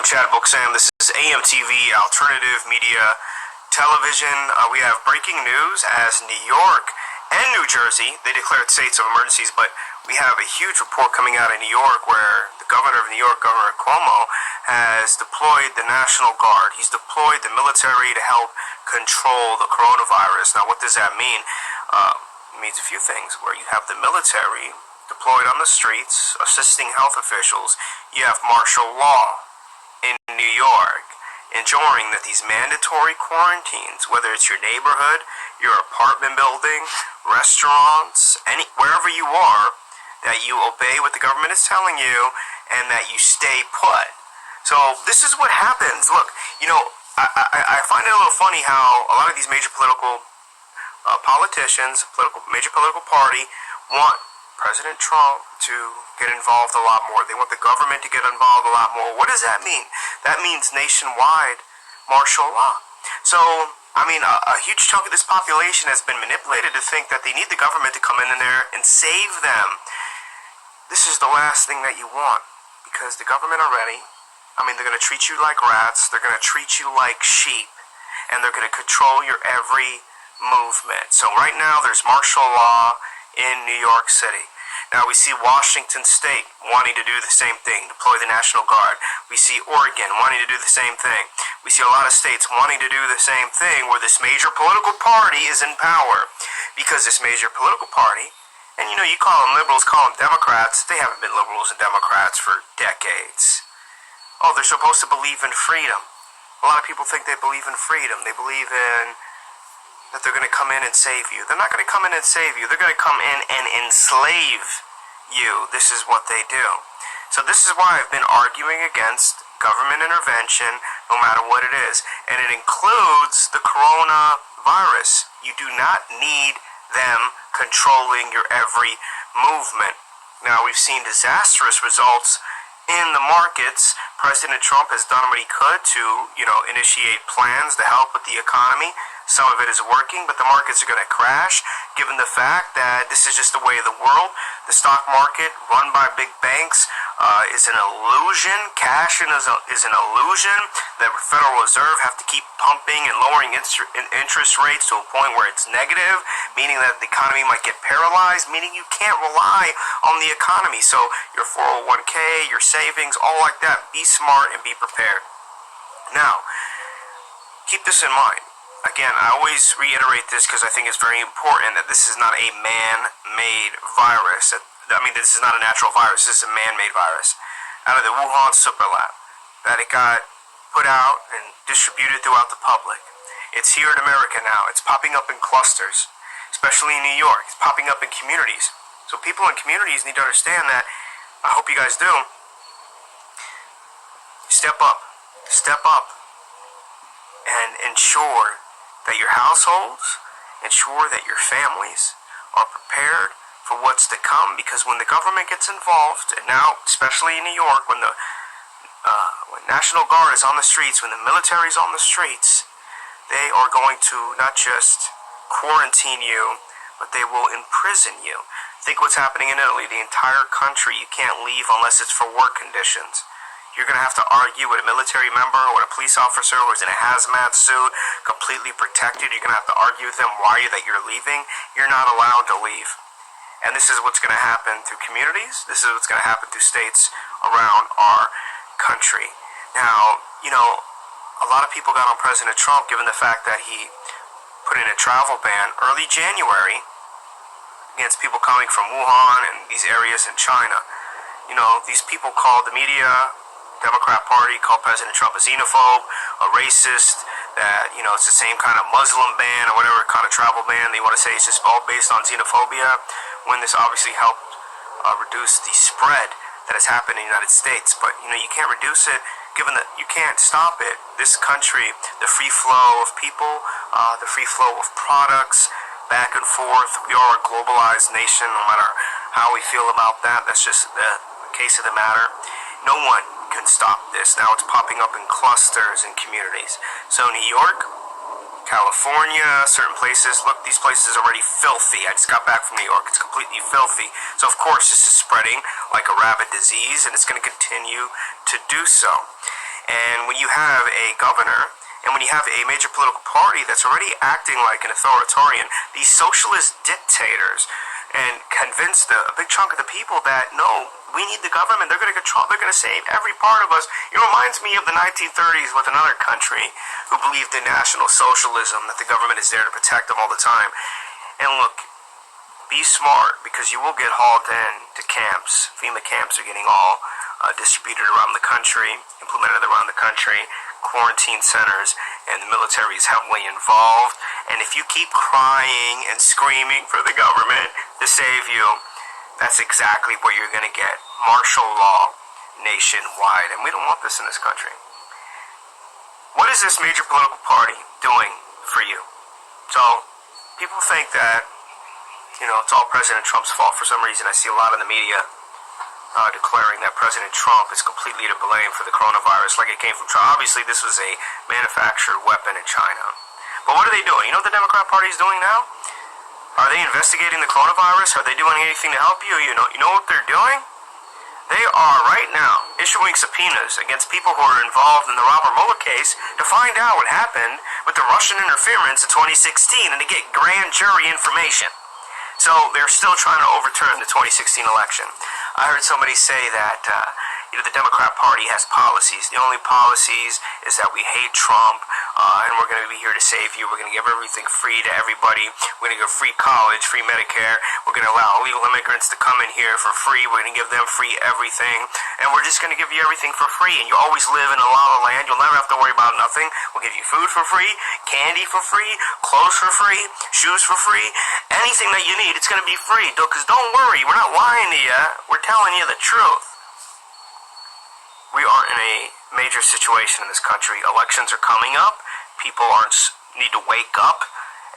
I'm Chad Boxam. This is AMTV, Alternative Media Television. We have breaking news as New York and New Jersey, they declared states of emergencies, but we have a huge report coming out of New York where the governor of New York, Governor Cuomo, has deployed the National Guard. He's deployed the military to help control the coronavirus. Now, what does that mean? It means a few things, where you have the military deployed on the streets, assisting health officials. You have martial law in New York, ensuring that these mandatory quarantines, whether it's your neighborhood, your apartment building, restaurants, wherever you are, that you obey what the government is telling you and that you stay put. So this is what happens. Look, I find it a little funny how a lot of these major political politicians, major political party, want President Trump to get involved a lot more. They want the government to get involved a lot more. What does that mean? That means nationwide martial law. So, a huge chunk of this population has been manipulated to think that they need the government to come in there and save them. This is the last thing that you want, because the government already, they're going to treat you like rats, they're going to treat you like sheep, and they're going to control your every movement. So right now, there's martial law in New York City. Now we see Washington State wanting to do the same thing, deploy the National Guard. We see Oregon wanting to do the same thing. We see a lot of states wanting to do the same thing where this major political party is in power. Because this major political party, and you call them liberals, call them Democrats, they haven't been liberals and Democrats for decades. Oh, they're supposed to believe in freedom. A lot of people think they believe in freedom. They believe in that they're going to come in and save you. They're not going to come in and save you. They're going to come in and enslave you. This is what they do. So this is why I've been arguing against government intervention, no matter what it is. And it includes the coronavirus. You do not need them controlling your every movement. Now, we've seen disastrous results in the markets. President Trump has done what he could to, initiate plans to help with the economy. Some of it is working, but the markets are going to crash, given the fact that this is just the way of the world. The stock market, run by big banks, is an illusion. Cash is an illusion. The Federal Reserve have to keep pumping and lowering interest rates to a point where it's negative, meaning that the economy might get paralyzed, meaning you can't rely on the economy. So your 401k, your savings, all like that, be smart and be prepared. Now, keep this in mind. Again, I always reiterate this because I think it's very important that this is not a man-made virus. This is not a natural virus. This is a man-made virus out of the Wuhan super lab that it got put out and distributed throughout the public. It's here in America now. It's popping up in clusters, especially in New York. It's popping up in communities. So people in communities need to understand that. I hope you guys do. Step up and ensure that your households, ensure that your families are prepared for what's to come, because when the government gets involved, and now especially in New York, when National Guard is on the streets, when the military is on the streets, they are going to not just quarantine you, but they will imprison you. Think what's happening in Italy. The entire country, you can't leave unless it's for work conditions. You're going to have to argue with a military member or a police officer who's in a hazmat suit, completely protected. You're going to have to argue with them why that you're leaving. You're not allowed to leave. And this is what's going to happen through communities. This is what's going to happen through states around our country. Now, a lot of people got on President Trump given the fact that he put in a travel ban early January against people coming from Wuhan and these areas in China. These people called the media, Democrat Party called President Trump a xenophobe, a racist, that, it's the same kind of Muslim ban or whatever kind of travel ban. They want to say it's just all based on xenophobia, when this obviously helped reduce the spread that has happened in the United States. But, you can't reduce it, given that you can't stop it. This country, the free flow of people, the free flow of products, back and forth. We are a globalized nation, no matter how we feel about that. That's just the case of the matter. No one can stop this. Now it's popping up in clusters and communities. So New York, California, certain places, look, these places are already filthy. I just got back from New York. It's completely filthy. So of course this is spreading like a rabid disease, and it's going to continue to do so. And when you have a governor and when you have a major political party that's already acting like an authoritarian, these socialist dictators, and convince a big chunk of the people that, no, we need the government, they're going to control, they're going to save every part of us. It reminds me of the 1930s with another country who believed in National Socialism, that the government is there to protect them all the time. And look, be smart, because you will get hauled in to camps. FEMA camps are getting all distributed around the country, implemented around the country, quarantine centers, and the military is heavily involved. And if you keep crying and screaming for the government to save you, that's exactly what you're going to get. Martial law nationwide. And we don't want this in this country. What is this major political party doing for you? So, people think that, it's all President Trump's fault. For some reason, I see a lot in the media declaring that President Trump is completely to blame for the coronavirus, like it came from China. Obviously, this was a manufactured weapon in China. But what are they doing? You know what the Democrat Party is doing now? Are they investigating the coronavirus? Are they doing anything to help you? You know what they're doing? They are right now issuing subpoenas against people who are involved in the Robert Mueller case to find out what happened with the Russian interference in 2016 and to get grand jury information. So they're still trying to overturn the 2016 election. I heard somebody say that the Democrat Party has policies. The only policies is that we hate Trump, and we're going to be here to save you. We're going to give everything free to everybody. We're going to give free college, free Medicare. We're going to allow illegal immigrants to come in here for free. We're going to give them free everything. And we're just going to give you everything for free. And you always live in a la-la land. You'll never have to worry about nothing. We'll give you food for free, candy for free, clothes for free, shoes for free. Anything that you need, it's going to be free. Because don't worry, we're not lying to you. We're telling you the truth. We are in a major situation in this country. Elections are coming up. People need to wake up,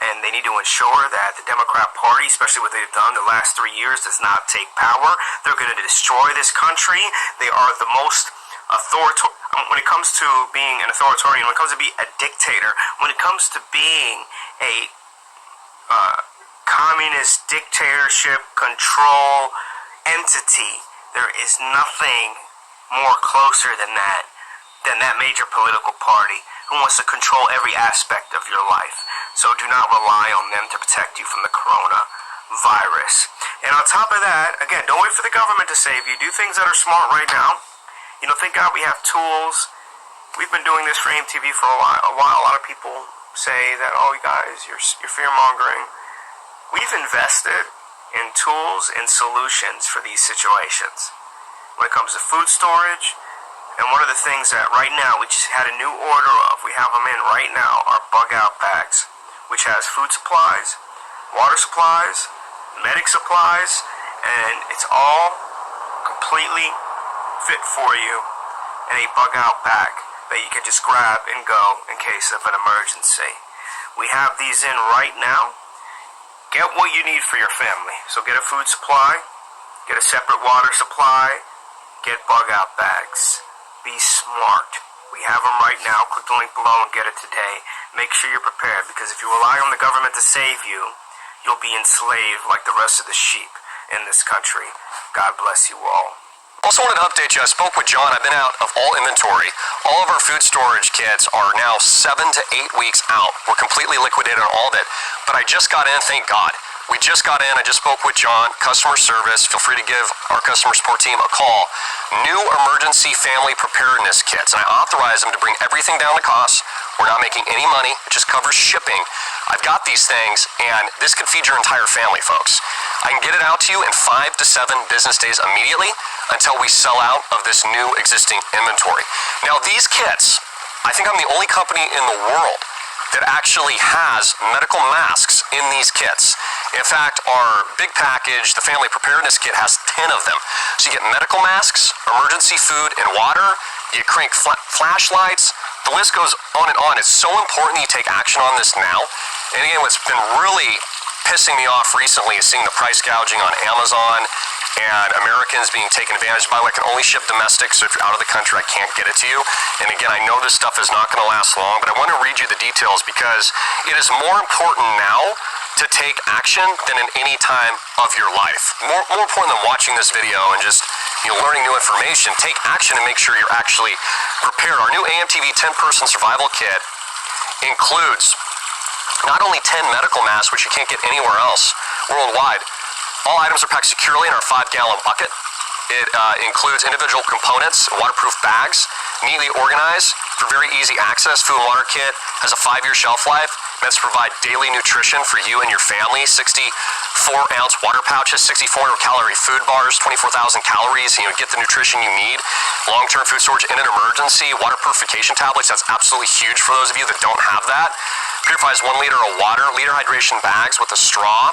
and they need to ensure that the Democrat Party, especially what they've done the last 3 years, does not take power. They're going to destroy this country. They are the most authoritarian. When it comes to being an authoritarian, when it comes to being a dictator, when it comes to being a communist dictatorship control entity, there is nothing more closer than that major political party who wants to control every aspect of your life. So do not rely on them to protect you from the coronavirus. And on top of that, again, don't wait for the government to save you. Do things that are smart right now. Thank God we have tools. We've been doing this for AMTV for a while. A lot of people say that, oh, you guys, you're fear-mongering. We've invested in tools and solutions for these situations. When it comes to food storage, and one of the things that right now we just had a new order of, we have them in right now, are bug-out bags, which has food supplies, water supplies, medic supplies, and it's all completely fit for you in a bug-out bag that you can just grab and go in case of an emergency. We have these in right now. Get what you need for your family. So get a food supply, get a separate water supply, get bug-out bags. Be smart. We have them right now. Click the link below and get it today. Make sure you're prepared, because if you rely on the government to save you, you'll be enslaved like the rest of the sheep in this country. God bless you all. Also wanted to update you. I spoke with John. I've been out of all inventory. All of our food storage kits are now 7 to 8 weeks out. We're completely liquidated on all of it. But I just got in, thank God. We just got in. I just spoke with John, customer service. Feel free to give our customer support team a call. New emergency family preparedness kits. And I authorized them to bring everything down to cost. We're not making any money. It just covers shipping. I've got these things, and this could feed your entire family, folks. I can get it out to you in 5 to 7 business days immediately until we sell out of this new existing inventory. Now, these kits, I think I'm the only company in the world that actually has medical masks in these kits. In fact, our big package, the family preparedness kit, has 10 of them. So you get medical masks, emergency food, and water. You crank flashlights. The list goes on and on. It's so important that you take action on this now. And again, what's been really pissing me off recently is seeing the price gouging on Amazon and Americans being taken advantage by. I can only ship domestic, so if you're out of the country, I can't get it to you. And again, I know this stuff is not going to last long, but I want to read you the details because it is more important now to take action than in any time of your life. More important than watching this video and just learning new information, take action and make sure you're actually prepared. Our new AMTV 10-person survival kit includes not only 10 medical masks, which you can't get anywhere else worldwide. All items are packed securely in our 5-gallon bucket. It includes individual components, waterproof bags, neatly organized for very easy access. Food and Water Kit has a 5-year shelf life. Meant to provide daily nutrition for you and your family. 64-ounce water pouches, 6,400-calorie food bars, 24,000 calories. Get the nutrition you need. Long-term food storage in an emergency. Water purification tablets. That's absolutely huge for those of you that don't have that. Purifies 1 liter of water. Liter hydration bags with a straw.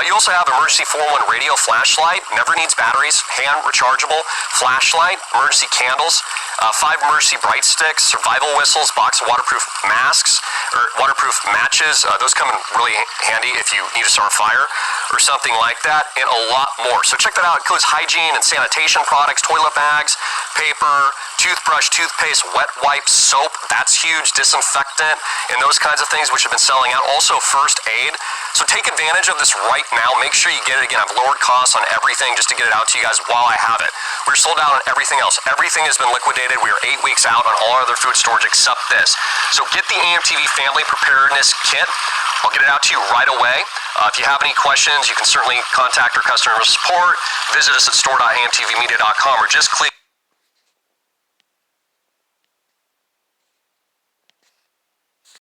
You also have emergency 411 radio flashlight. Never needs batteries. Hand rechargeable flashlight. Emergency candles. 5 emergency bright sticks. Survival whistles. Box of waterproof masks or waterproof matches. Those come in really handy if you need to start a fire or something like that, and a lot more. So check that out. It includes hygiene and sanitation products, toilet bags, paper, toothbrush, toothpaste, wet wipes, soap. That's huge. Disinfectant and those kinds of things which have been selling out. Also first aid. So take advantage of this right now. Make sure you get it. Again, I've lowered costs on everything just to get it out to you guys while I have it. We're sold out on everything else. Everything has been liquidated. We are 8 weeks out on all other food storage except this. So get the AMTV Family Preparedness Kit. I'll get it out to you right away. If you have any questions, you can certainly contact our customer support. Visit us at store.amtvmedia.com or just click